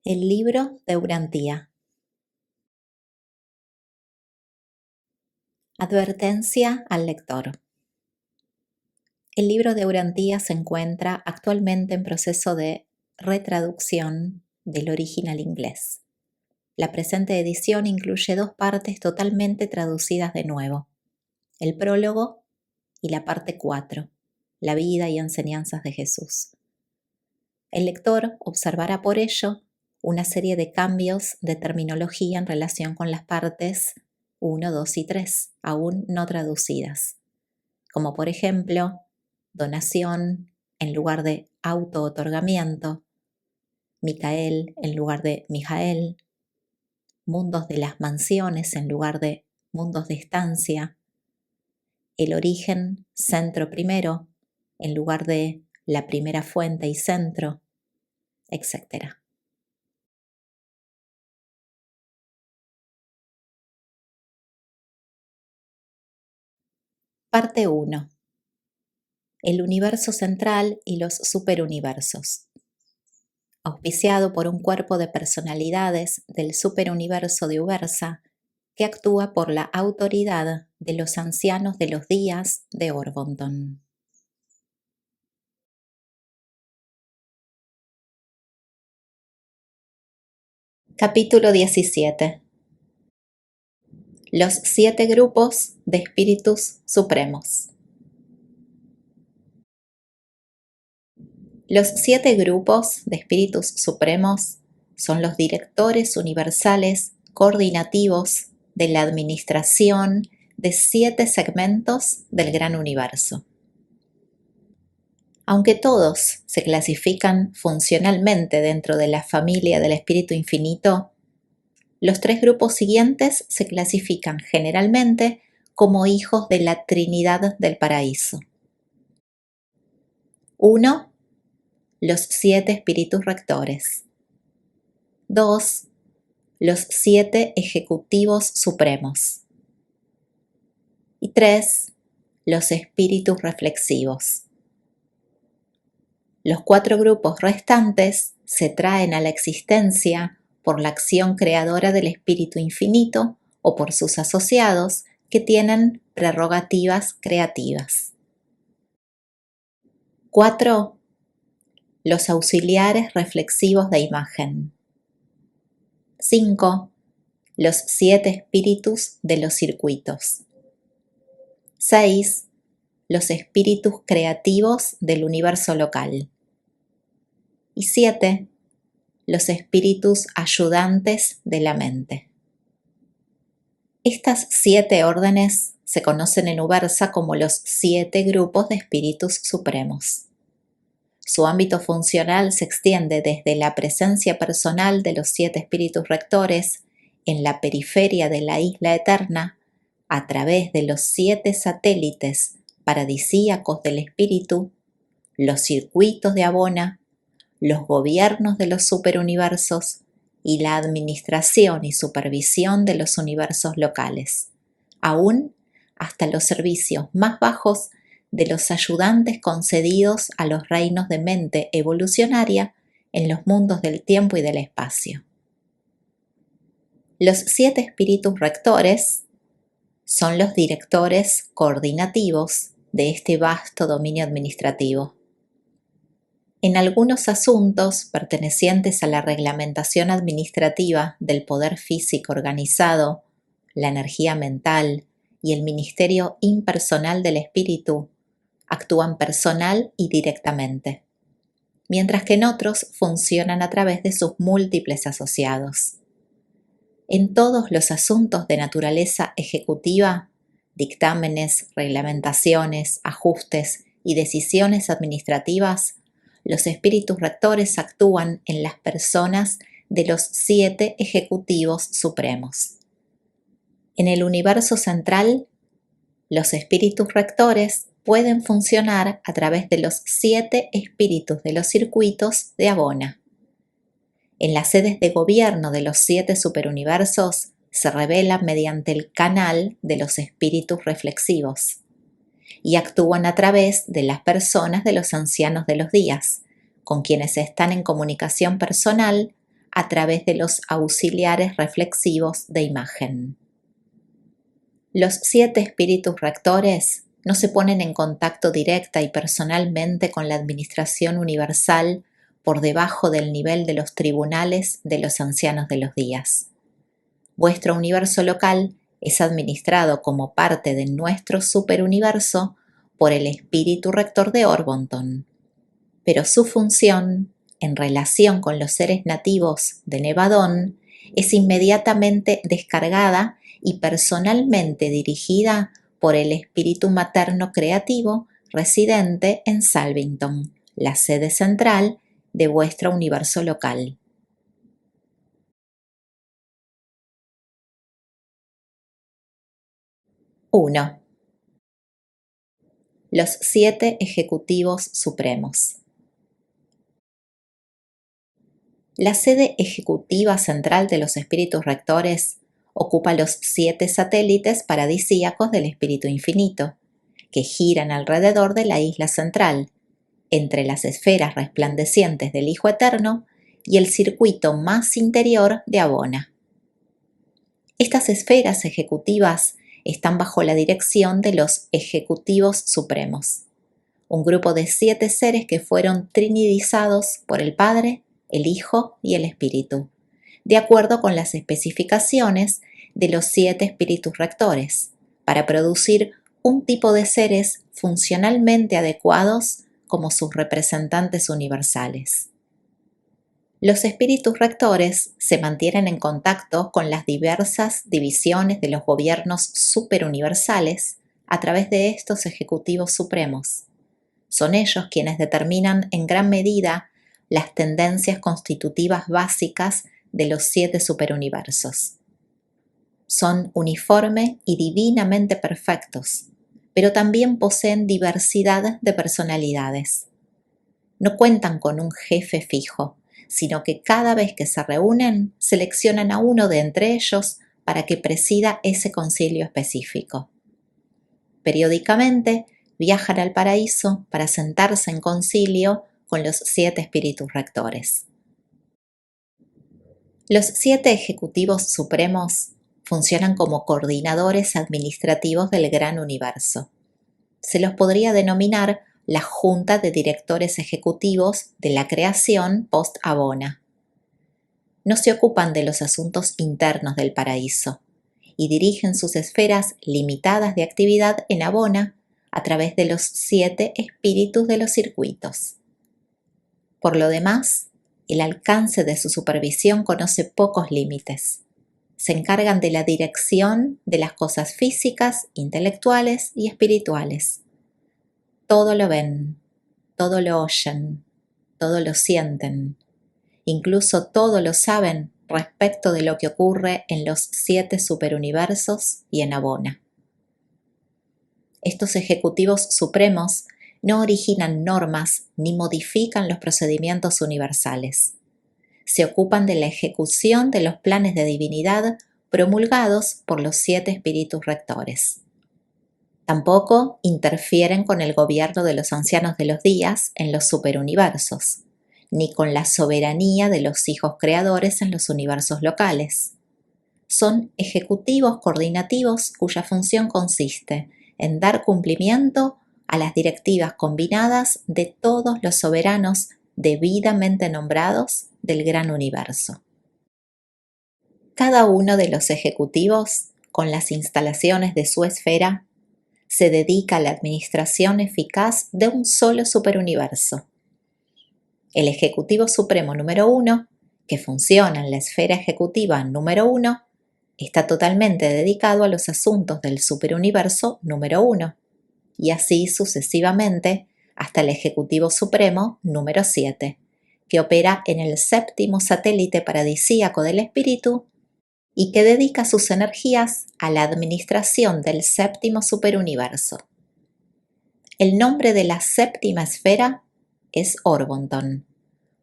El libro de Urantía. Advertencia al lector. El libro de Urantía se encuentra actualmente en proceso de retraducción del original inglés. La presente edición incluye 2 partes totalmente traducidas de nuevo: el prólogo y la parte 4, la vida y enseñanzas de Jesús. El lector observará por ello una serie de cambios de terminología en relación con las partes 1, 2 y 3, aún no traducidas, como por ejemplo, donación en lugar de auto-otorgamiento, Micael en lugar de Mijael, mundos de las mansiones en lugar de mundos de estancia, el origen centro primero en lugar de la primera fuente y centro, etc. Parte 1. El universo central y los superuniversos. Auspiciado por un cuerpo de personalidades del superuniverso de Ubersa que actúa por la autoridad de los ancianos de los días de Orbonton. Capítulo 17. Los 7 grupos de espíritus supremos. Los 7 grupos de espíritus supremos son los directores universales coordinativos de la administración de 7 segmentos del gran universo. Aunque todos se clasifican funcionalmente dentro de la familia del espíritu infinito, los 3 grupos siguientes se clasifican generalmente como hijos de la Trinidad del Paraíso. 1. Los 7 espíritus rectores. 2. Los 7 ejecutivos supremos. Y 3. Los espíritus reflexivos. Los 4 grupos restantes se traen a la existencia por la acción creadora del espíritu infinito o por sus asociados que tienen prerrogativas creativas. 4. Los auxiliares reflexivos de imagen. 5. Los 7 espíritus de los circuitos. 6. Los espíritus creativos del universo local. Y 7. Los espíritus ayudantes de la mente. Estas 7 órdenes se conocen en Ubersa como los 7 grupos de espíritus supremos. Su ámbito funcional se extiende desde la presencia personal de los 7 espíritus rectores en la periferia de la isla eterna, a través de los 7 satélites paradisíacos del espíritu, los circuitos de Abona, los gobiernos de los superuniversos y la administración y supervisión de los universos locales, aún hasta los servicios más bajos de los ayudantes concedidos a los reinos de mente evolucionaria en los mundos del tiempo y del espacio. Los 7 espíritus rectores son los directores coordinativos de este vasto dominio administrativo. En algunos asuntos pertenecientes a la reglamentación administrativa del poder físico organizado, la energía mental y el ministerio impersonal del espíritu, actúan personal y directamente, mientras que en otros funcionan a través de sus múltiples asociados. En todos los asuntos de naturaleza ejecutiva, dictámenes, reglamentaciones, ajustes y decisiones administrativas, los espíritus rectores actúan en las personas de los 7 ejecutivos supremos. En el universo central, los espíritus rectores pueden funcionar a través de los 7 espíritus de los circuitos de Abona. En las sedes de gobierno de los 7 superuniversos se revelan mediante el canal de los espíritus reflexivos y actúan a través de las personas de los ancianos de los días, con quienes están en comunicación personal a través de los auxiliares reflexivos de imagen. Los 7 espíritus rectores no se ponen en contacto directa y personalmente con la administración universal por debajo del nivel de los tribunales de los ancianos de los días. Vuestro universo local es administrado como parte de nuestro superuniverso por el espíritu rector de Orbonton, pero su función, en relación con los seres nativos de Nevadón, es inmediatamente descargada y personalmente dirigida por el espíritu materno creativo residente en Salvington, la sede central de vuestro universo local. 1. Los 7 ejecutivos supremos. La sede ejecutiva central de los espíritus rectores ocupa los 7 satélites paradisíacos del espíritu infinito, que giran alrededor de la isla central, entre las esferas resplandecientes del Hijo Eterno y el circuito más interior de Abona. Estas esferas ejecutivas están bajo la dirección de los ejecutivos supremos, un grupo de 7 seres que fueron trinidizados por el Padre, el Hijo y el Espíritu, de acuerdo con las especificaciones de los 7 espíritus rectores, para producir un tipo de seres funcionalmente adecuados como sus representantes universales. Los espíritus rectores se mantienen en contacto con las diversas divisiones de los gobiernos superuniversales a través de estos ejecutivos supremos. Son ellos quienes determinan en gran medida las tendencias constitutivas básicas de los 7 superuniversos. Son uniforme y divinamente perfectos, pero también poseen diversidad de personalidades. No cuentan con un jefe fijo, sino que cada vez que se reúnen, seleccionan a uno de entre ellos para que presida ese concilio específico. Periódicamente viajan al paraíso para sentarse en concilio con los 7 espíritus rectores. Los 7 ejecutivos supremos funcionan como coordinadores administrativos del gran universo. Se los podría denominar la Junta de Directores Ejecutivos de la creación post-Abona. No se ocupan de los asuntos internos del paraíso y dirigen sus esferas limitadas de actividad en Abona a través de los 7 espíritus de los circuitos. Por lo demás, el alcance de su supervisión conoce pocos límites. Se encargan de la dirección de las cosas físicas, intelectuales y espirituales. Todo lo ven, todo lo oyen, todo lo sienten, incluso todo lo saben respecto de lo que ocurre en los 7 superuniversos y en Abona. Estos ejecutivos supremos no originan normas ni modifican los procedimientos universales. Se ocupan de la ejecución de los planes de divinidad promulgados por los 7 espíritus rectores. Tampoco interfieren con el gobierno de los ancianos de los días en los superuniversos, ni con la soberanía de los hijos creadores en los universos locales. Son ejecutivos coordinativos cuya función consiste en dar cumplimiento a las directivas combinadas de todos los soberanos debidamente nombrados del gran universo. Cada uno de los ejecutivos, con las instalaciones de su esfera, se dedica a la administración eficaz de un solo superuniverso. El Ejecutivo Supremo número 1, que funciona en la esfera ejecutiva número 1, está totalmente dedicado a los asuntos del superuniverso número 1, y así sucesivamente hasta el Ejecutivo Supremo número 7, que opera en el 7º satélite paradisíaco del espíritu y que dedica sus energías a la administración del 7º superuniverso. El nombre de la 7ª esfera es Orbonton,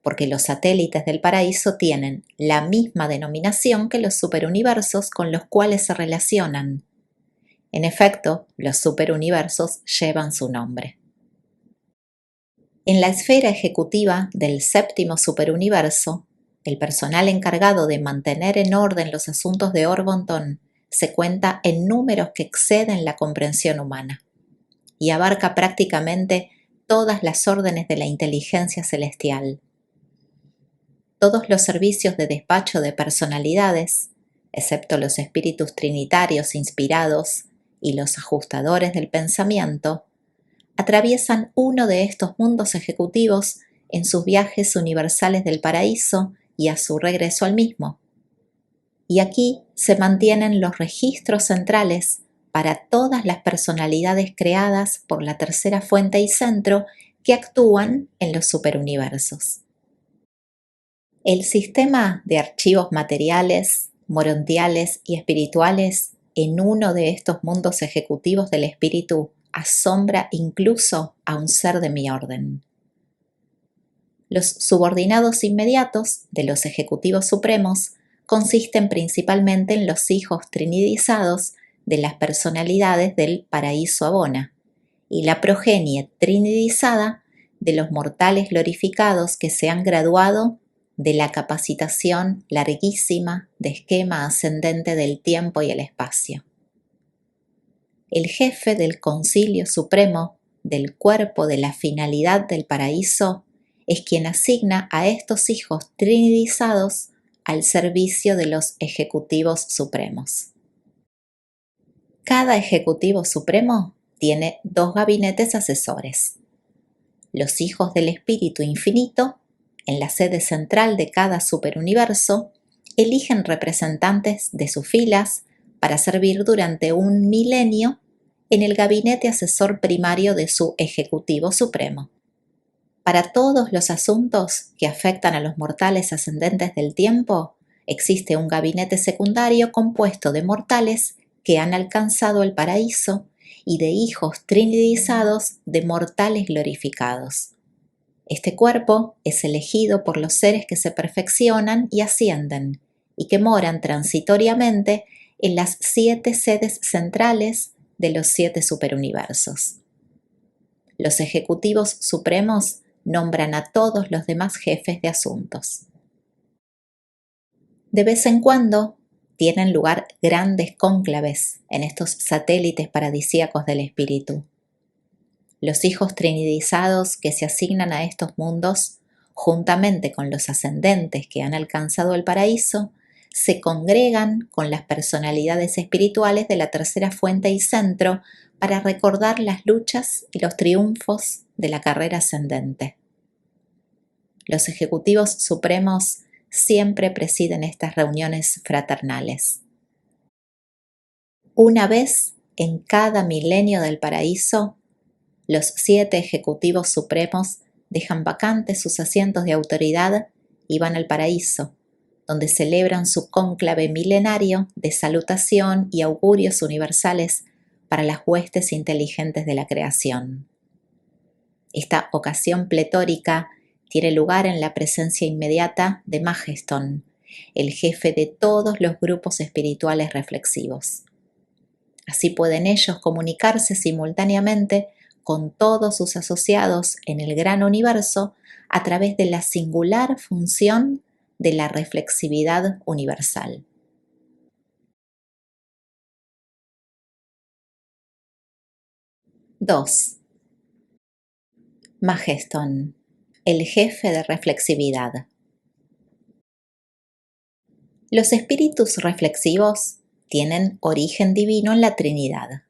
porque los satélites del paraíso tienen la misma denominación que los superuniversos con los cuales se relacionan. En efecto, los superuniversos llevan su nombre. En la esfera ejecutiva del 7º superuniverso El personal encargado de mantener en orden los asuntos de Orvonton se cuenta en números que exceden la comprensión humana y abarca prácticamente todas las órdenes de la inteligencia celestial. Todos los servicios de despacho de personalidades, excepto los espíritus trinitarios inspirados y los ajustadores del pensamiento, atraviesan uno de estos mundos ejecutivos en sus viajes universales del paraíso y a su regreso al mismo. Y aquí se mantienen los registros centrales para todas las personalidades creadas por la tercera fuente y centro que actúan en los superuniversos. El sistema de archivos materiales, morontiales y espirituales en uno de estos mundos ejecutivos del espíritu asombra incluso a un ser de mi orden. Los subordinados inmediatos de los ejecutivos supremos consisten principalmente en los hijos trinidizados de las personalidades del paraíso Abona y la progenie trinidizada de los mortales glorificados que se han graduado de la capacitación larguísima de esquema ascendente del tiempo y el espacio. El jefe del Concilio Supremo del cuerpo de la finalidad del paraíso es quien asigna a estos hijos trinidizados al servicio de los ejecutivos supremos. Cada ejecutivo supremo tiene 2 gabinetes asesores. Los hijos del Espíritu Infinito, en la sede central de cada superuniverso, eligen representantes de sus filas para servir durante un milenio en el gabinete asesor primario de su Ejecutivo Supremo. Para todos los asuntos que afectan a los mortales ascendentes del tiempo, existe un gabinete secundario compuesto de mortales que han alcanzado el paraíso y de hijos trinidizados de mortales glorificados. Este cuerpo es elegido por los seres que se perfeccionan y ascienden y que moran transitoriamente en las 7 sedes centrales de los 7 superuniversos. Los ejecutivos supremos nombran a todos los demás jefes de asuntos. De vez en cuando tienen lugar grandes cónclaves en estos satélites paradisíacos del espíritu. Los hijos trinidizados que se asignan a estos mundos, juntamente con los ascendentes que han alcanzado el paraíso, se congregan con las personalidades espirituales de la tercera fuente y centro para recordar las luchas y los triunfos de la carrera ascendente. Los ejecutivos supremos siempre presiden estas reuniones fraternales. Una vez en cada milenio del paraíso, los 7 ejecutivos supremos dejan vacantes sus asientos de autoridad y van al paraíso, donde celebran su cónclave milenario de salutación y augurios universales para las huestes inteligentes de la creación. Esta ocasión pletórica tiene lugar en la presencia inmediata de Majeston, el jefe de todos los grupos espirituales reflexivos. Así pueden ellos comunicarse simultáneamente con todos sus asociados en el gran universo a través de la singular función de la reflexividad universal. Dos. Majeston, el jefe de reflexividad. Los espíritus reflexivos tienen origen divino en la Trinidad.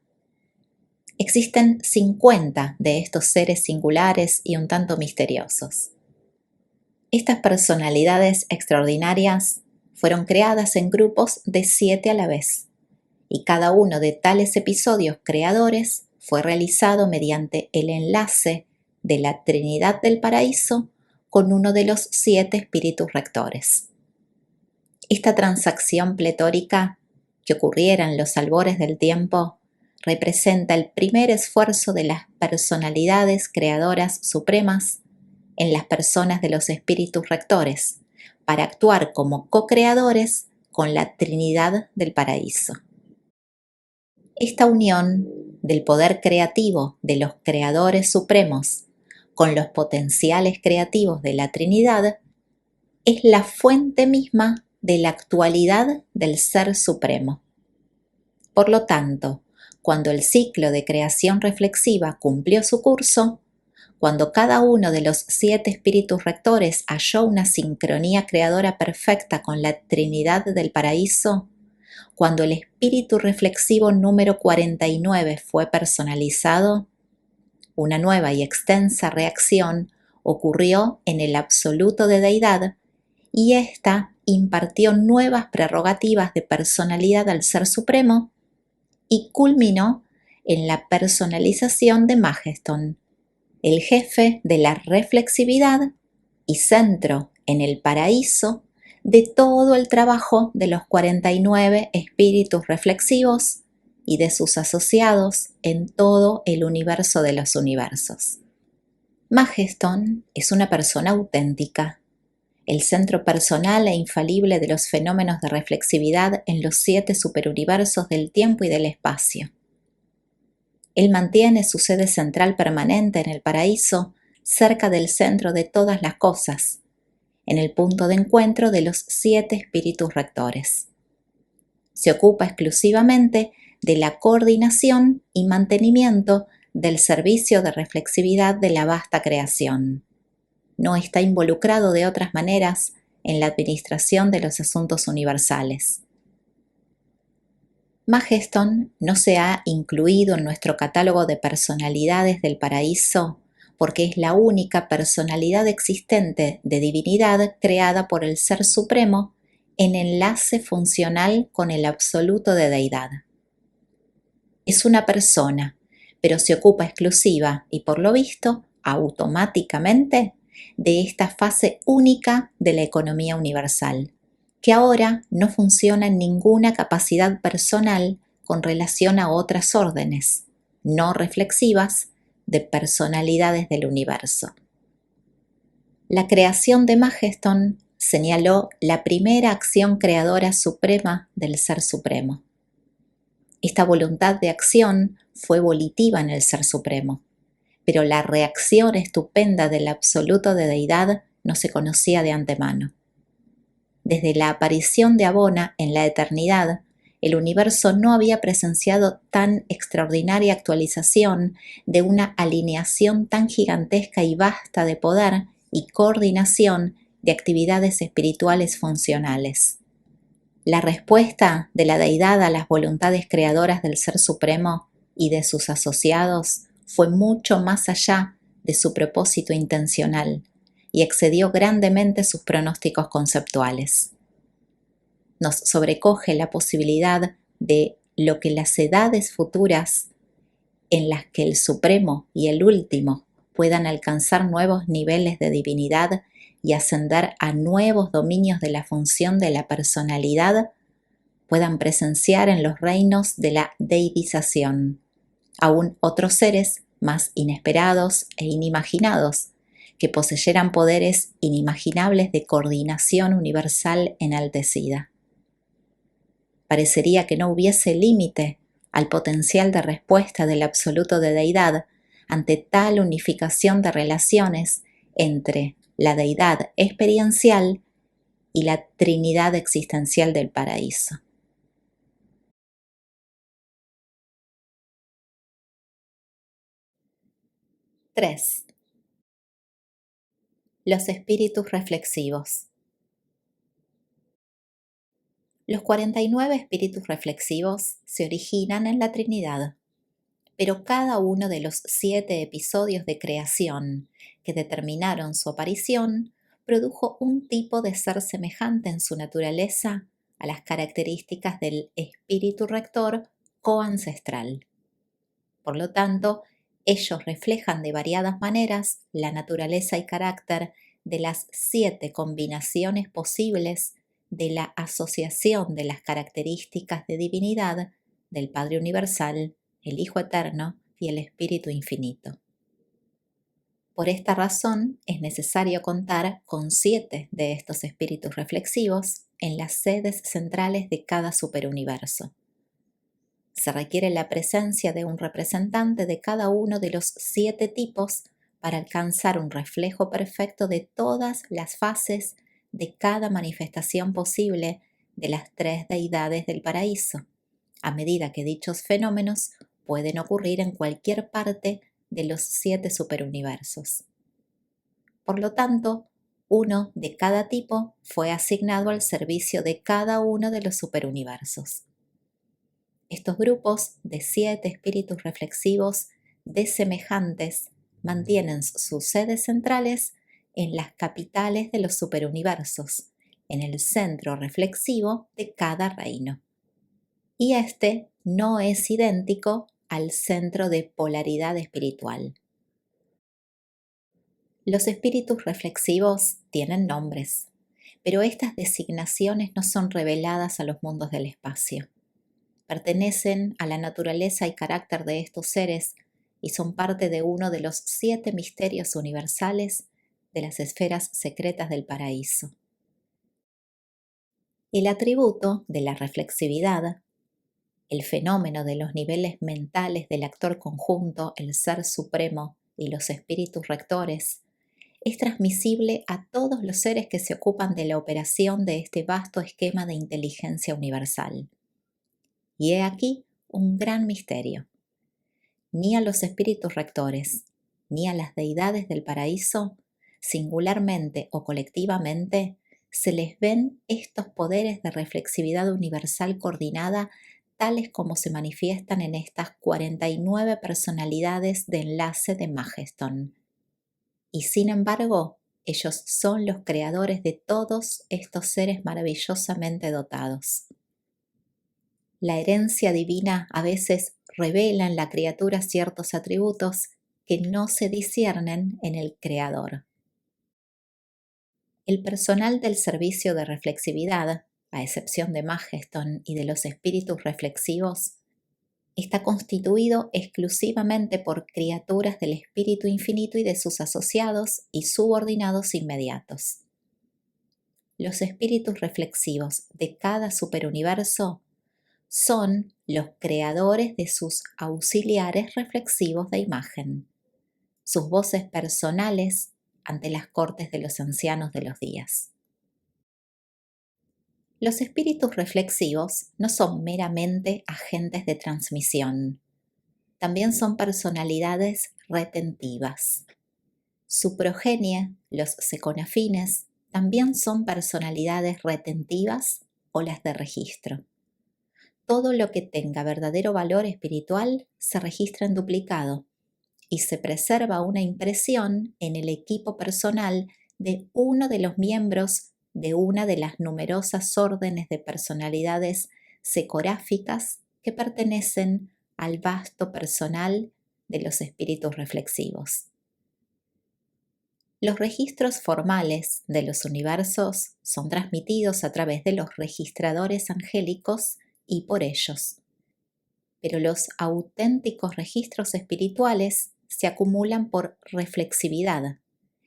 Existen 50 de estos seres singulares y un tanto misteriosos. Estas personalidades extraordinarias fueron creadas en grupos de 7 a la vez, y cada uno de tales episodios creadores fue realizado mediante el enlace de la Trinidad del Paraíso con uno de los 7 espíritus rectores. Esta transacción pletórica, que ocurriera en los albores del tiempo, representa el primer esfuerzo de las personalidades creadoras supremas en las personas de los espíritus rectores para actuar como co-creadores con la Trinidad del Paraíso. Esta unión del poder creativo de los creadores supremos con los potenciales creativos de la Trinidad es la fuente misma de la actualidad del Ser Supremo. Por lo tanto, cuando el ciclo de creación reflexiva cumplió su curso, cuando cada uno de los 7 espíritus rectores halló una sincronía creadora perfecta con la Trinidad del Paraíso, cuando el espíritu reflexivo número 49 fue personalizado, una nueva y extensa reacción ocurrió en el absoluto de deidad y ésta impartió nuevas prerrogativas de personalidad al Ser Supremo y culminó en la personalización de Majeston, el jefe de la reflexividad y centro en el paraíso de todo el trabajo de los 49 espíritus reflexivos y de sus asociados en todo el universo de los universos. Majeston es una persona auténtica, el centro personal e infalible de los fenómenos de reflexividad en los 7 superuniversos del tiempo y del espacio. Él mantiene su sede central permanente en el paraíso, cerca del centro de todas las cosas, en el punto de encuentro de los 7 espíritus rectores. Se ocupa exclusivamente de la coordinación y mantenimiento del servicio de reflexividad de la vasta creación. No está involucrado de otras maneras en la administración de los asuntos universales. Majeston no se ha incluido en nuestro catálogo de personalidades del paraíso porque es la única personalidad existente de divinidad creada por el Ser Supremo en enlace funcional con el absoluto de deidad. Es una persona, pero se ocupa exclusiva y por lo visto automáticamente de esta fase única de la economía universal, que ahora no funciona en ninguna capacidad personal con relación a otras órdenes, no reflexivas, de personalidades del universo. La creación de Majeston señaló la primera acción creadora suprema del Ser Supremo. Esta voluntad de acción fue volitiva en el Ser Supremo, pero la reacción estupenda del absoluto de deidad no se conocía de antemano. Desde la aparición de Abona en la eternidad, el universo no había presenciado tan extraordinaria actualización de una alineación tan gigantesca y vasta de poder y coordinación de actividades espirituales funcionales. La respuesta de la deidad a las voluntades creadoras del Ser Supremo y de sus asociados fue mucho más allá de su propósito intencional y excedió grandemente sus pronósticos conceptuales. Nos sobrecoge la posibilidad de lo que las edades futuras en las que el Supremo y el Último puedan alcanzar nuevos niveles de divinidad y ascender a nuevos dominios de la función de la personalidad, puedan presenciar en los reinos de la deidización, aún otros seres más inesperados e inimaginados, que poseyeran poderes inimaginables de coordinación universal enaltecida. Parecería que no hubiese límite al potencial de respuesta del absoluto de deidad ante tal unificación de relaciones entre la deidad experiencial y la Trinidad existencial del paraíso. Tres. Los espíritus reflexivos. Los 49 espíritus reflexivos se originan en la Trinidad, pero cada uno de los 7 episodios de creación que determinaron su aparición produjo un tipo de ser semejante en su naturaleza a las características del espíritu rector coancestral. Por lo tanto, ellos reflejan de variadas maneras la naturaleza y carácter de las 7 combinaciones posibles de la asociación de las características de divinidad del Padre Universal, el Hijo Eterno y el Espíritu Infinito. Por esta razón es necesario contar con 7 de estos espíritus reflexivos en las sedes centrales de cada superuniverso. Se requiere la presencia de un representante de cada uno de los 7 tipos para alcanzar un reflejo perfecto de todas las fases de cada manifestación posible de las tres deidades del paraíso, a medida que dichos fenómenos pueden ocurrir en cualquier parte de los 7 superuniversos. Por lo tanto, uno de cada tipo fue asignado al servicio de cada uno de los superuniversos. Estos grupos de 7 espíritus reflexivos desemejantes mantienen sus sedes centrales en las capitales de los superuniversos, en el centro reflexivo de cada reino. Y este no es idéntico al centro de polaridad espiritual. Los espíritus reflexivos tienen nombres, pero estas designaciones no son reveladas a los mundos del espacio. Pertenecen a la naturaleza y carácter de estos seres y son parte de uno de los 7 misterios universales de las esferas secretas del paraíso. El atributo de la reflexividad, el fenómeno de los niveles mentales del actor conjunto, el Ser Supremo y los espíritus rectores, es transmisible a todos los seres que se ocupan de la operación de este vasto esquema de inteligencia universal. Y he aquí un gran misterio. Ni a los espíritus rectores, ni a las deidades del paraíso, singularmente o colectivamente, se les ven estos poderes de reflexividad universal coordinada tales como se manifiestan en estas 49 personalidades de enlace de Majeston. Y sin embargo, ellos son los creadores de todos estos seres maravillosamente dotados. La herencia divina a veces revela en la criatura ciertos atributos que no se disciernen en el Creador. El personal del servicio de reflexividad, a excepción de Majeston y de los espíritus reflexivos, está constituido exclusivamente por criaturas del Espíritu Infinito y de sus asociados y subordinados inmediatos. Los espíritus reflexivos de cada superuniverso son los creadores de sus auxiliares reflexivos de imagen, sus voces personales ante las cortes de los ancianos de los días. Los espíritus reflexivos no son meramente agentes de transmisión, también son personalidades retentivas. Su progenie, los seconafines, también son personalidades retentivas o las de registro. Todo lo que tenga verdadero valor espiritual se registra en duplicado y se preserva una impresión en el equipo personal de uno de los miembros de una de las numerosas órdenes de personalidades secoráficas que pertenecen al vasto personal de los espíritus reflexivos. Los registros formales de los universos son transmitidos a través de los registradores angélicos y por ellos. Pero los auténticos registros espirituales se acumulan por reflexividad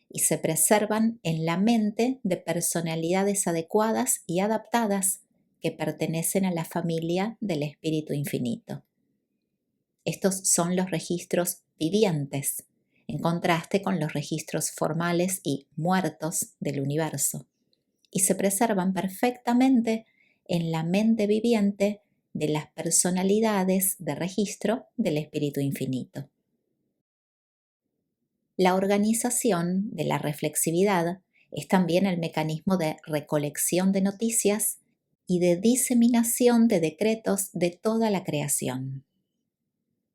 y se preservan en la mente de personalidades adecuadas y adaptadas que pertenecen a la familia del Espíritu Infinito. Estos son los registros vivientes, en contraste con los registros formales y muertos del universo, y se preservan perfectamente en la mente viviente de las personalidades de registro del Espíritu Infinito. La organización de la reflexividad es también el mecanismo de recolección de noticias y de diseminación de decretos de toda la creación.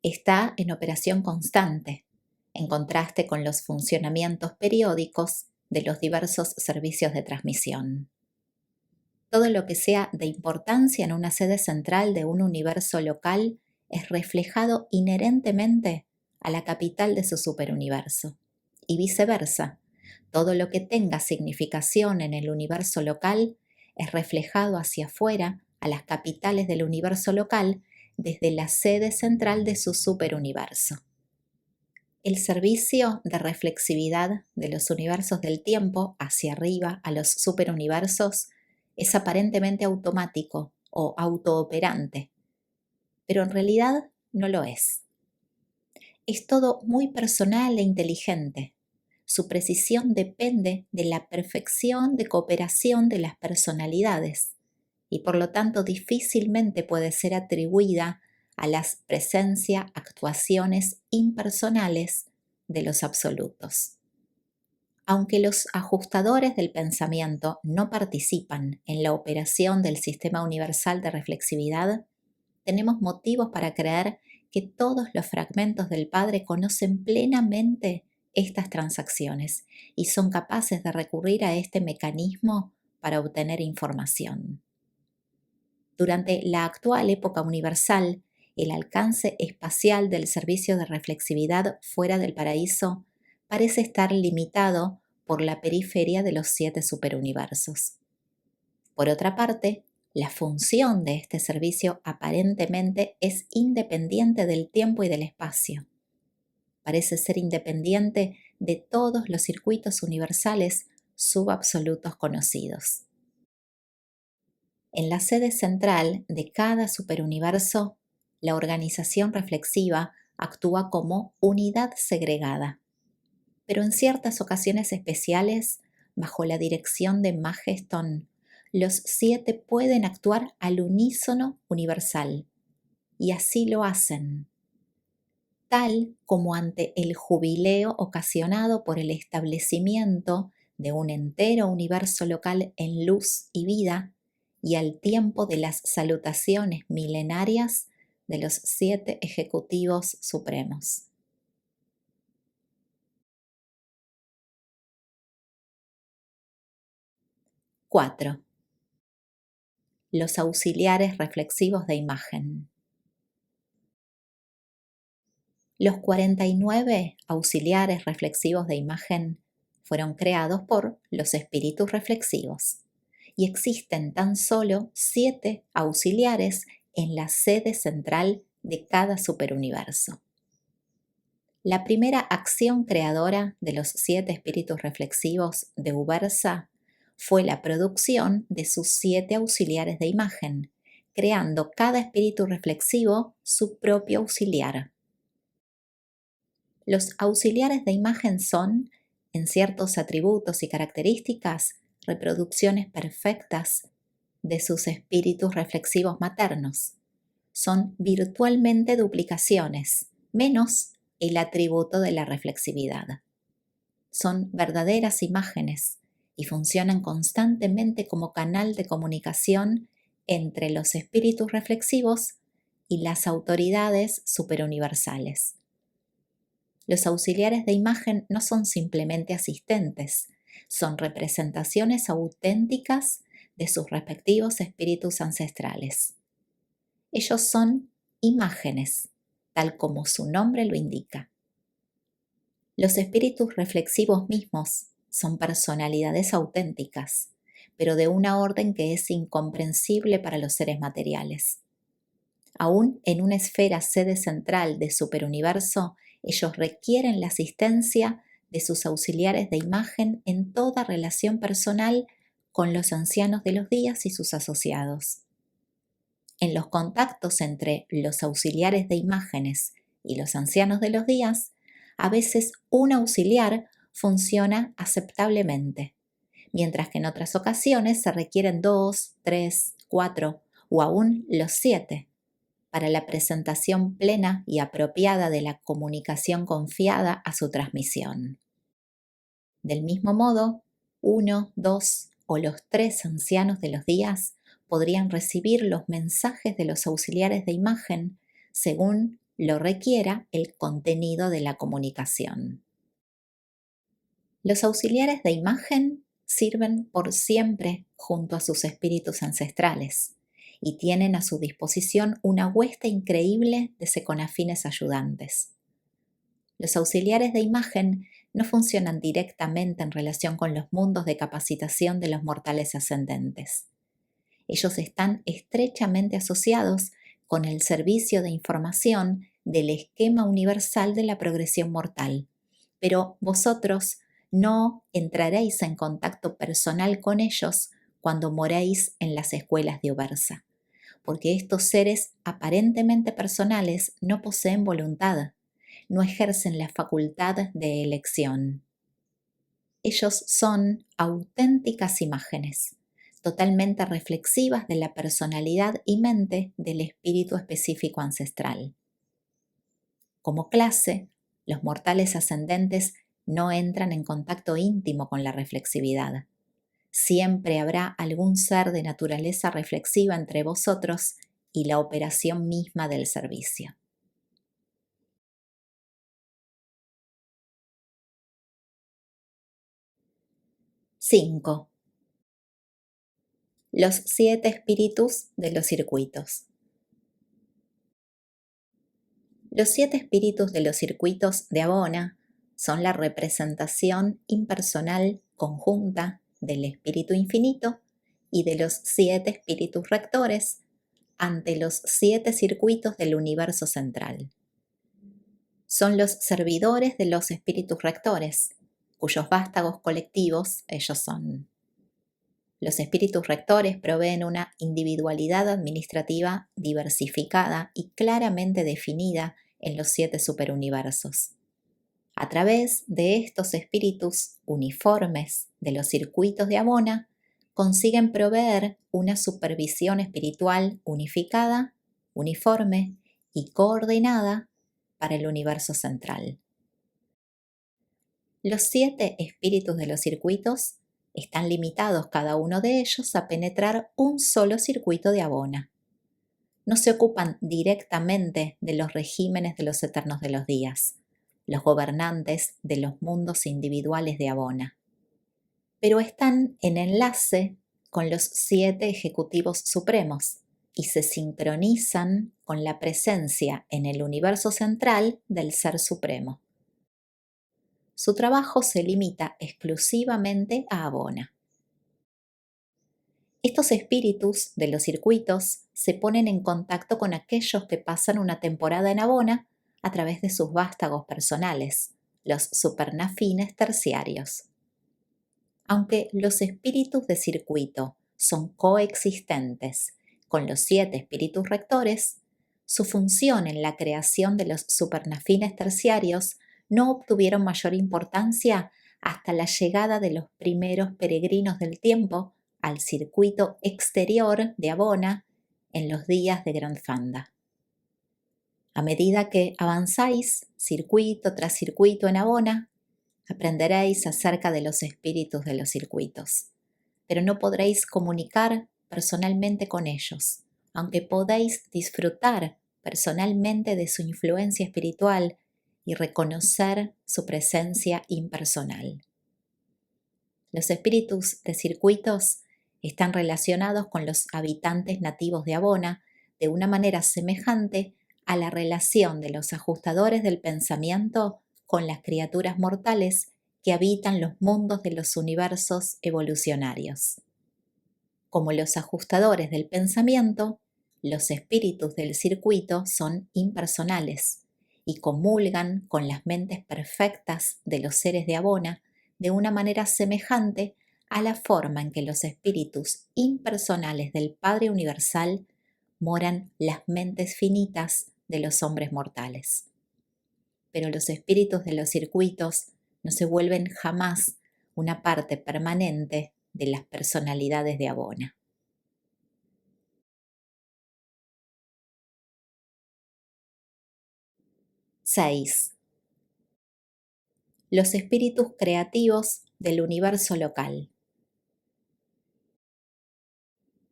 Está en operación constante, en contraste con los funcionamientos periódicos de los diversos servicios de transmisión. Todo lo que sea de importancia en una sede central de un universo local es reflejado inherentemente a la capital de su superuniverso, y viceversa. Todo lo que tenga significación en el universo local es reflejado hacia afuera a las capitales del universo local desde la sede central de su superuniverso. El servicio de reflexividad de los universos del tiempo hacia arriba a los superuniversos es aparentemente automático o autooperante, pero en realidad no lo es. Es todo muy personal e inteligente. Su precisión depende de la perfección de cooperación de las personalidades y por lo tanto difícilmente puede ser atribuida a las actuaciones impersonales de los absolutos. Aunque los ajustadores del pensamiento no participan en la operación del sistema universal de reflexividad, tenemos motivos para creer que todos los fragmentos del Padre conocen plenamente estas transacciones y son capaces de recurrir a este mecanismo para obtener información. Durante la actual época universal, el alcance espacial del servicio de reflexividad fuera del paraíso parece estar limitado por la periferia de los 7 superuniversos. Por otra parte, la función de este servicio aparentemente es independiente del tiempo y del espacio. Parece ser independiente de todos los circuitos universales subabsolutos conocidos. En la sede central de cada superuniverso, la organización reflexiva actúa como unidad segregada, pero en ciertas ocasiones especiales, bajo la dirección de Majeston, los 7 pueden actuar al unísono universal, y así lo hacen, tal como ante el jubileo ocasionado por el establecimiento de un entero universo local en luz y vida, y al tiempo de las salutaciones milenarias de los 7 ejecutivos supremos. 4. Los auxiliares reflexivos de imagen. Los 49 auxiliares reflexivos de imagen fueron creados por los espíritus reflexivos y existen tan solo 7 auxiliares en la sede central de cada superuniverso. La primera acción creadora de los 7 espíritus reflexivos de Ubersa fue la producción de sus 7 auxiliares de imagen, creando cada espíritu reflexivo su propio auxiliar. Los auxiliares de imagen son, en ciertos atributos y características, reproducciones perfectas de sus espíritus reflexivos maternos. Son virtualmente duplicaciones, menos el atributo de la reflexividad. Son verdaderas imágenes y funcionan constantemente como canal de comunicación entre los espíritus reflexivos y las autoridades superuniversales. Los auxiliares de imagen no son simplemente asistentes, son representaciones auténticas de sus respectivos espíritus ancestrales. Ellos son imágenes, tal como su nombre lo indica. Los espíritus reflexivos mismos son personalidades auténticas, pero de una orden que es incomprensible para los seres materiales. Aún en una esfera sede central de superuniverso, ellos requieren la asistencia de sus auxiliares de imagen en toda relación personal con los ancianos de los días y sus asociados. En los contactos entre los auxiliares de imágenes y los ancianos de los días, a veces un auxiliar funciona aceptablemente, mientras que en otras ocasiones se requieren 2, 3, 4 o aún los 7 para la presentación plena y apropiada de la comunicación confiada a su transmisión. Del mismo modo, 1, 2 o los 3 ancianos de los días podrían recibir los mensajes de los auxiliares de imagen según lo requiera el contenido de la comunicación. Los auxiliares de imagen sirven por siempre junto a sus espíritus ancestrales y tienen a su disposición una hueste increíble de seconafines ayudantes. Los auxiliares de imagen no funcionan directamente en relación con los mundos de capacitación de los mortales ascendentes. Ellos están estrechamente asociados con el servicio de información del esquema universal de la progresión mortal, pero vosotros no entraréis en contacto personal con ellos cuando moréis en las escuelas de Ubersa, porque estos seres aparentemente personales no poseen voluntad, no ejercen la facultad de elección. Ellos son auténticas imágenes, totalmente reflexivas de la personalidad y mente del espíritu específico ancestral. Como clase, los mortales ascendentes no entran en contacto íntimo con la reflexividad. Siempre habrá algún ser de naturaleza reflexiva entre vosotros y la operación misma del servicio. 5. Los 7 espíritus de los circuitos. Los 7 espíritus de los circuitos de Abona son la representación impersonal conjunta del espíritu infinito y de los 7 espíritus rectores ante los 7 circuitos del universo central. Son los servidores de los espíritus rectores, cuyos vástagos colectivos ellos son. Los espíritus rectores proveen una individualidad administrativa diversificada y claramente definida en los 7 superuniversos. A través de estos espíritus uniformes de los circuitos de Abona, consiguen proveer una supervisión espiritual unificada, uniforme y coordinada para el universo central. Los 7 espíritus de los circuitos están limitados cada uno de ellos a penetrar un solo circuito de Abona. No se ocupan directamente de los regímenes de los eternos de los días, los gobernantes de los mundos individuales de Abona, pero están en enlace con los 7 ejecutivos supremos y se sincronizan con la presencia en el universo central del Ser Supremo. Su trabajo se limita exclusivamente a Abona. Estos espíritus de los circuitos se ponen en contacto con aquellos que pasan una temporada en Abona a través de sus vástagos personales, los supernafines terciarios. Aunque los espíritus de circuito son coexistentes con los 7 espíritus rectores, su función en la creación de los supernafines terciarios no obtuvieron mayor importancia hasta la llegada de los primeros peregrinos del tiempo al circuito exterior de Abona en los días de Gran Fanda. A medida que avanzáis circuito tras circuito en Abona, aprenderéis acerca de los espíritus de los circuitos, pero no podréis comunicar personalmente con ellos, aunque podéis disfrutar personalmente de su influencia espiritual y reconocer su presencia impersonal. Los espíritus de circuitos están relacionados con los habitantes nativos de Abona de una manera semejante a la relación de los ajustadores del pensamiento con las criaturas mortales que habitan los mundos de los universos evolucionarios. Como los ajustadores del pensamiento, los espíritus del circuito son impersonales y comulgan con las mentes perfectas de los seres de Abona de una manera semejante a la forma en que los espíritus impersonales del Padre Universal moran las mentes finitas de los hombres mortales. Pero los espíritus de los circuitos no se vuelven jamás una parte permanente de las personalidades de Abona. 6. Los espíritus creativos del universo local.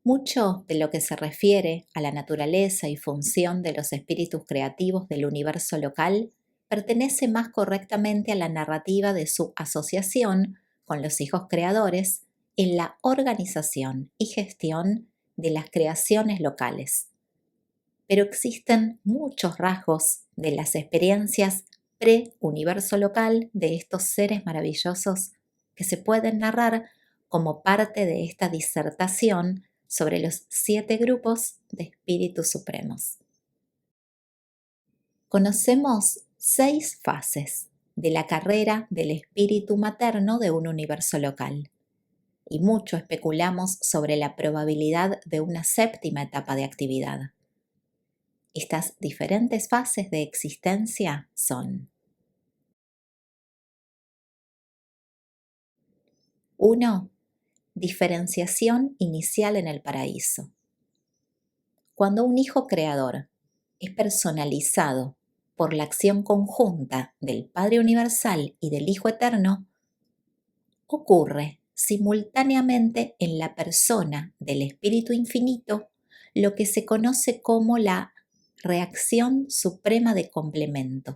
Mucho de lo que se refiere a la naturaleza y función de los espíritus creativos del universo local pertenece más correctamente a la narrativa de su asociación con los hijos creadores en la organización y gestión de las creaciones locales. Pero existen muchos rasgos de las experiencias pre-universo local de estos seres maravillosos que se pueden narrar como parte de esta disertación sobre los 7 grupos de espíritus supremos. Conocemos 6 fases de la carrera del espíritu materno de un universo local, y mucho especulamos sobre la probabilidad de una 7ª etapa de actividad. Estas diferentes fases de existencia son: 1. Diferenciación inicial en el paraíso. Cuando un hijo creador es personalizado por la acción conjunta del Padre Universal y del Hijo Eterno, ocurre simultáneamente en la persona del Espíritu Infinito lo que se conoce como la reacción suprema de complemento.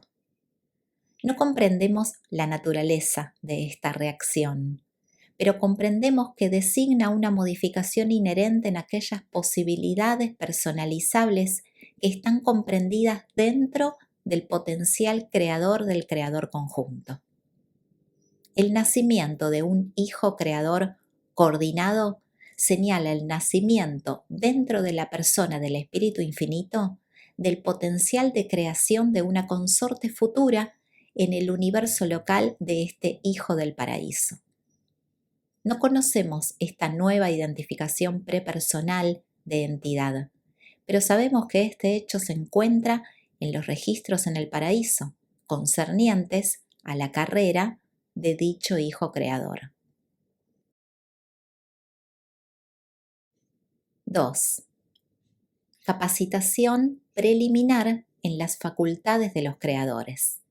No comprendemos la naturaleza de esta reacción, pero comprendemos que designa una modificación inherente en aquellas posibilidades personalizables que están comprendidas dentro del potencial creador del creador conjunto. El nacimiento de un hijo creador coordinado señala el nacimiento dentro de la persona del Espíritu Infinito del potencial de creación de una consorte futura en el universo local de este Hijo del Paraíso. No conocemos esta nueva identificación prepersonal de entidad, pero sabemos que este hecho se encuentra en los registros en el paraíso, concernientes a la carrera de dicho Hijo Creador. 2. Capacitación preliminar en las facultades de los creadores.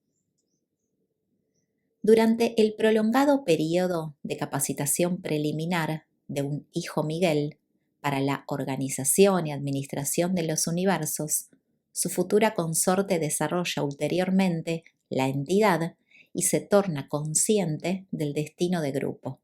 Durante el prolongado periodo de capacitación preliminar de un Hijo Miguel para la organización y administración de los universos, su futura consorte desarrolla ulteriormente la entidad y se torna consciente del destino de grupo.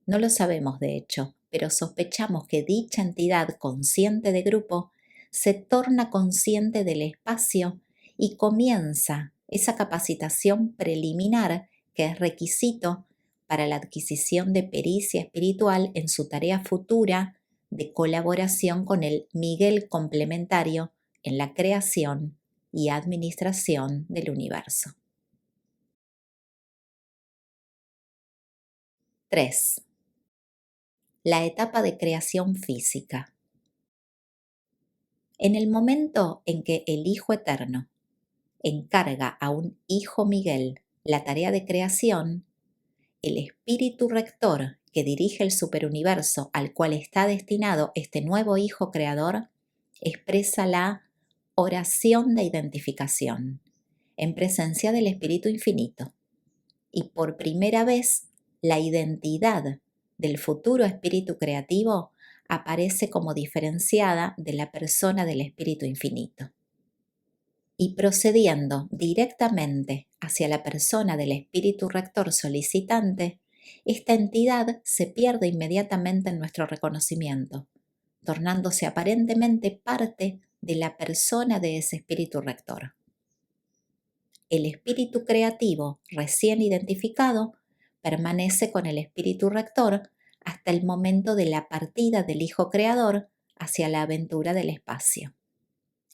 No lo sabemos de hecho, pero sospechamos que dicha entidad consciente de grupo se torna consciente del espacio y comienza esa capacitación preliminar que es requisito para la adquisición de pericia espiritual en su tarea futura de colaboración con el Miguel complementario en la creación y administración del universo. 3. La etapa de creación física. En el momento en que el Hijo Eterno encarga a un Hijo Miguel la tarea de creación, el espíritu rector que dirige el superuniverso al cual está destinado este nuevo Hijo Creador expresa la oración de identificación en presencia del Espíritu Infinito. Y por primera vez, la identidad del futuro espíritu creativo aparece como diferenciada de la persona del Espíritu Infinito. Y procediendo directamente hacia la persona del espíritu rector solicitante, esta entidad se pierde inmediatamente en nuestro reconocimiento, tornándose aparentemente parte de la persona de ese espíritu rector. El espíritu creativo recién identificado permanece con el espíritu rector hasta el momento de la partida del Hijo Creador hacia la aventura del espacio.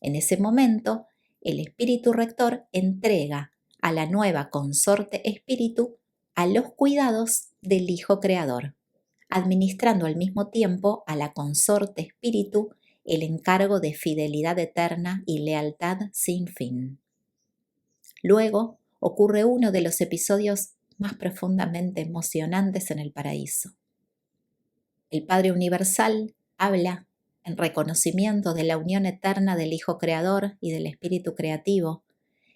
En ese momento, el espíritu rector entrega a la nueva consorte espíritu a los cuidados del Hijo Creador, administrando al mismo tiempo a la consorte espíritu el encargo de fidelidad eterna y lealtad sin fin. Luego ocurre uno de los episodios más profundamente emocionantes en el paraíso. El Padre Universal habla en reconocimiento de la unión eterna del Hijo Creador y del Espíritu Creativo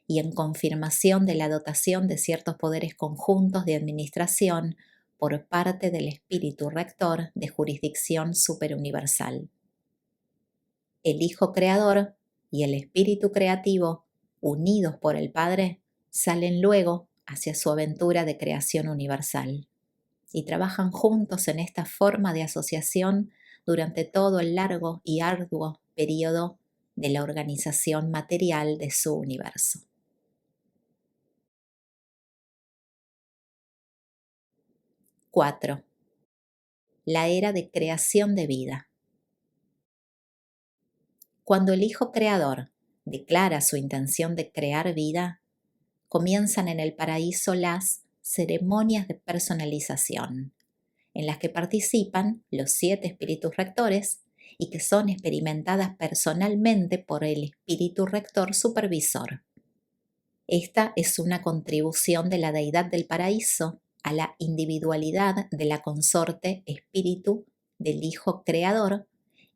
y en confirmación de la dotación de ciertos poderes conjuntos de administración por parte del Espíritu Rector de jurisdicción superuniversal. El Hijo Creador y el Espíritu Creativo, unidos por el Padre, salen luego hacia su aventura de creación universal y trabajan juntos en esta forma de asociación durante todo el largo y arduo periodo de la organización material de su universo. 4. La era de creación de vida. Cuando el Hijo Creador declara su intención de crear vida, comienzan en el paraíso las ceremonias de personalización, en las que participan los 7 espíritus rectores y que son experimentadas personalmente por el espíritu rector supervisor. Esta es una contribución de la deidad del paraíso a la individualidad de la consorte espíritu del Hijo Creador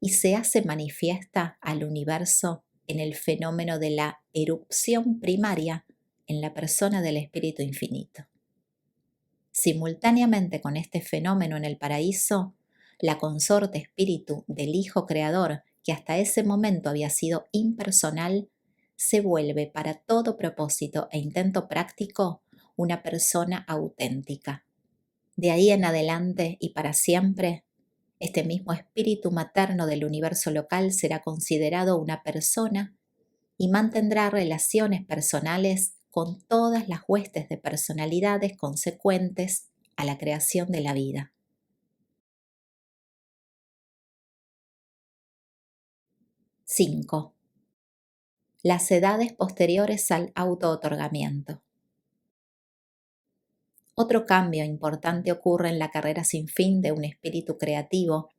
y se hace manifiesta al universo en el fenómeno de la erupción primaria en la persona del Espíritu Infinito. Simultáneamente con este fenómeno en el paraíso, la consorte espíritu del Hijo Creador, que hasta ese momento había sido impersonal, se vuelve para todo propósito e intento práctico una persona auténtica. De ahí en adelante y para siempre, este mismo espíritu materno del universo local será considerado una persona y mantendrá relaciones personales con todas las huestes de personalidades consecuentes a la creación de la vida. 5. Las edades posteriores al auto-otorgamiento. Otro cambio importante ocurre en la carrera sin fin de un espíritu creativo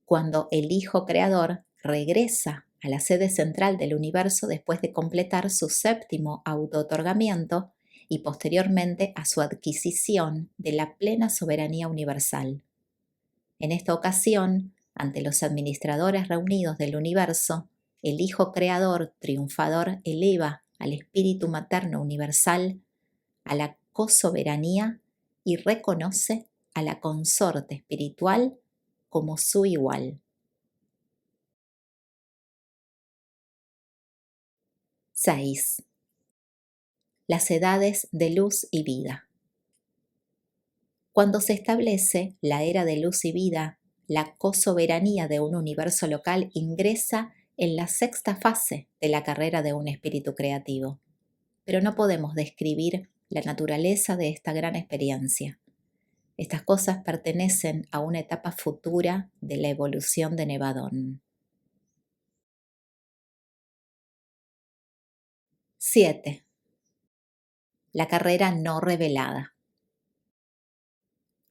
cuando el Hijo Creador regresa a la sede central del universo después de completar su séptimo auto-otorgamiento y posteriormente a su adquisición de la plena soberanía universal. En esta ocasión, ante los administradores reunidos del universo, el Hijo Creador triunfador eleva al Espíritu Materno Universal a la cosoberanía y reconoce a la consorte espiritual como su igual. 6. Las edades de luz y vida. Cuando se establece la era de luz y vida, la cosoberanía de un universo local ingresa en la sexta fase de la carrera de un espíritu creativo. Pero no podemos describir la naturaleza de esta gran experiencia. Estas cosas pertenecen a una etapa futura de la evolución de Nevadón. 7. La carrera no revelada.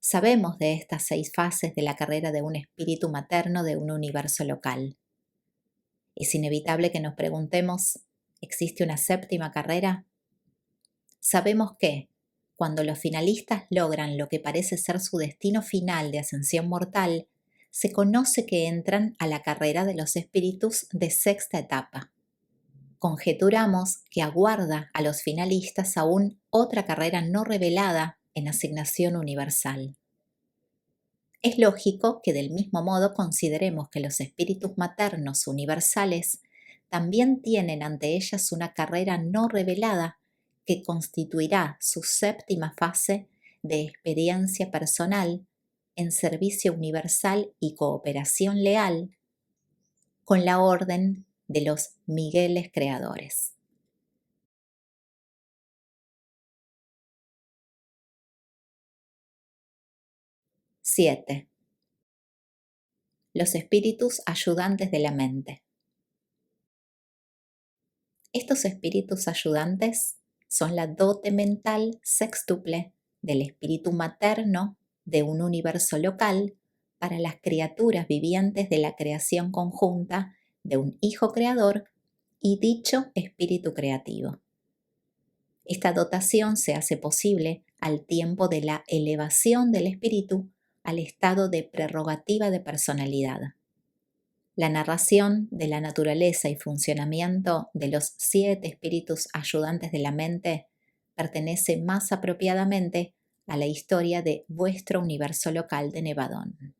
Sabemos de estas 6 fases de la carrera de un espíritu materno de un universo local. Es inevitable que nos preguntemos, ¿existe una séptima carrera? Sabemos que, cuando los finalistas logran lo que parece ser su destino final de ascensión mortal, se conoce que entran a la carrera de los espíritus de sexta etapa. Conjeturamos que aguarda a los finalistas aún otra carrera no revelada en asignación universal. Es lógico que del mismo modo consideremos que los espíritus maternos universales también tienen ante ellas una carrera no revelada que constituirá su séptima fase de experiencia personal en servicio universal y cooperación leal con la orden de los Migueles creadores. 7. Los espíritus ayudantes de la mente. Estos espíritus ayudantes son la dote mental sextuple del espíritu materno de un universo local para las criaturas vivientes de la creación conjunta de un hijo creador y dicho espíritu creativo. Esta dotación se hace posible al tiempo de la elevación del espíritu al estado de prerrogativa de personalidad. La narración de la naturaleza y funcionamiento de los 7 espíritus ayudantes de la mente pertenece más apropiadamente a la historia de vuestro universo local de Nevadón.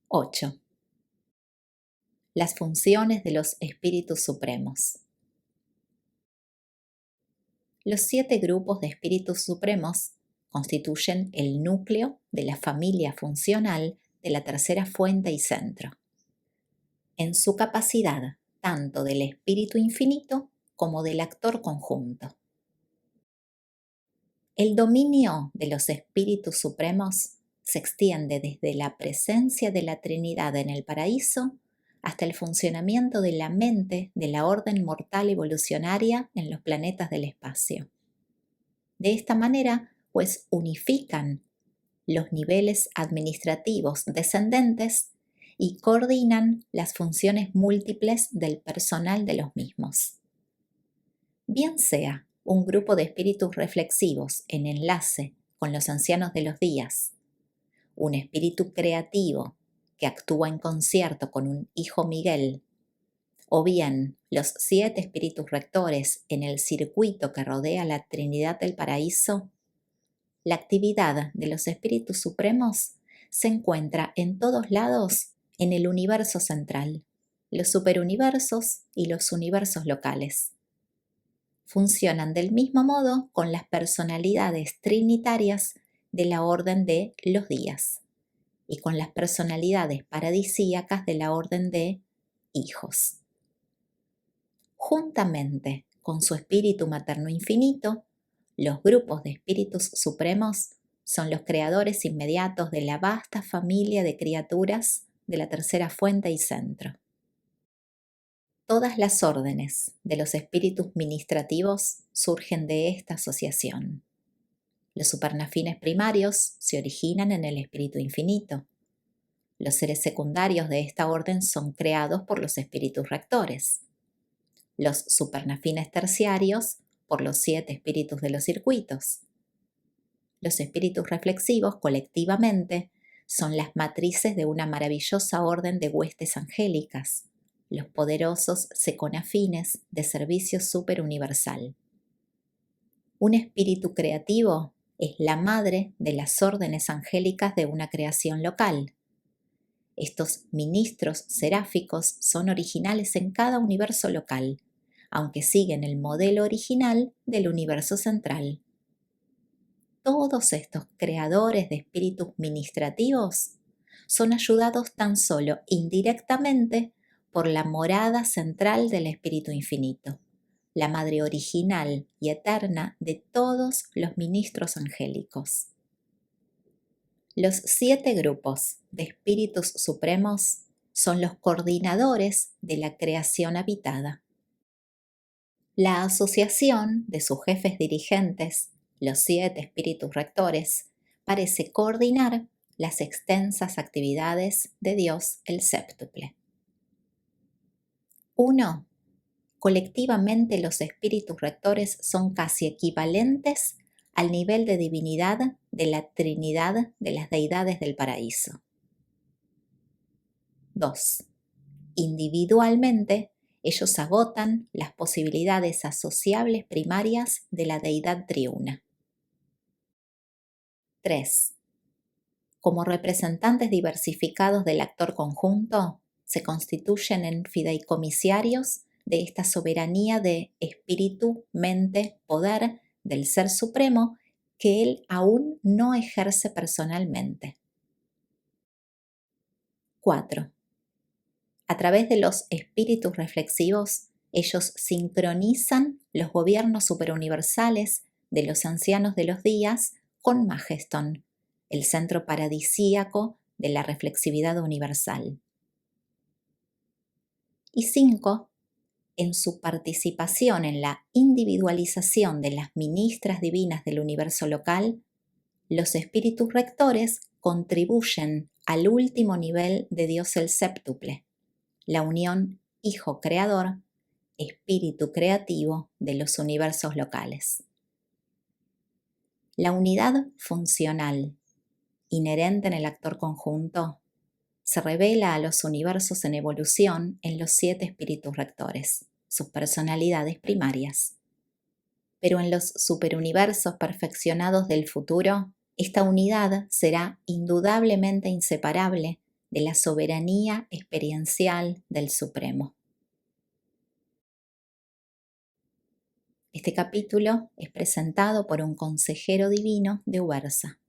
8. Las funciones de los espíritus supremos. Los 7 grupos de espíritus supremos constituyen el núcleo de la familia funcional de la tercera fuente y centro, en su capacidad tanto del espíritu infinito como del actor conjunto. El dominio de los espíritus supremos se extiende desde la presencia de la Trinidad en el paraíso hasta el funcionamiento de la mente de la orden mortal evolucionaria en los planetas del espacio. De esta manera, pues unifican los niveles administrativos descendentes y coordinan las funciones múltiples del personal de los mismos. bien sea un grupo de espíritus reflexivos en enlace con los ancianos de los días, un espíritu creativo que actúa en concierto con un hijo Miguel, o bien los 7 espíritus rectores en el circuito que rodea la Trinidad del Paraíso, la actividad de los espíritus supremos se encuentra en todos lados en el universo central, los superuniversos y los universos locales. Funcionan del mismo modo con las personalidades trinitarias de la orden de los días y con las personalidades paradisíacas de la orden de hijos. Juntamente con su espíritu materno infinito, los grupos de espíritus supremos son los creadores inmediatos de la vasta familia de criaturas de la tercera fuente y centro. Todas las órdenes de los espíritus ministrativos surgen de esta asociación. Los supernafines primarios se originan en el espíritu infinito. Los seres secundarios de esta orden son creados por los espíritus rectores. Los supernafines terciarios por los 7 espíritus de los circuitos. Los espíritus reflexivos colectivamente son las matrices de una maravillosa orden de huestes angélicas, los poderosos seconafines de servicio superuniversal. Un espíritu creativo es la madre de las órdenes angélicas de una creación local. Estos ministros seráficos son originales en cada universo local, aunque siguen el modelo original del universo central. Todos estos creadores de espíritus ministrativos son ayudados tan solo indirectamente por la morada central del espíritu infinito, la madre original y eterna de todos los ministros angélicos. Los 7 grupos de espíritus supremos son los coordinadores de la creación habitada. La asociación de sus jefes dirigentes, los 7 espíritus rectores, parece coordinar las extensas actividades de Dios el séptuple. 1. Colectivamente los espíritus rectores son casi equivalentes al nivel de divinidad de la Trinidad de las deidades del paraíso. 2. Individualmente, ellos agotan las posibilidades asociables primarias de la deidad triuna. 3. Como representantes diversificados del actor conjunto, se constituyen en fideicomisarios de esta soberanía de espíritu, mente, poder del Ser Supremo que él aún no ejerce personalmente. 4. A través de los espíritus reflexivos, ellos sincronizan los gobiernos superuniversales de los ancianos de los días con Majeston, el centro paradisíaco de la reflexividad universal. Y 5. En su participación en la individualización de las ministras divinas del universo local, los espíritus rectores contribuyen al último nivel de Dios el séptuple, la unión Hijo Creador, Espíritu Creativo de los universos locales. La unidad funcional, inherente en el actor conjunto, se revela a los universos en evolución en los 7 espíritus rectores, sus personalidades primarias. Pero en los superuniversos perfeccionados del futuro, esta unidad será indudablemente inseparable de la soberanía experiencial del Supremo. Este capítulo es presentado por un consejero divino de Ubersa.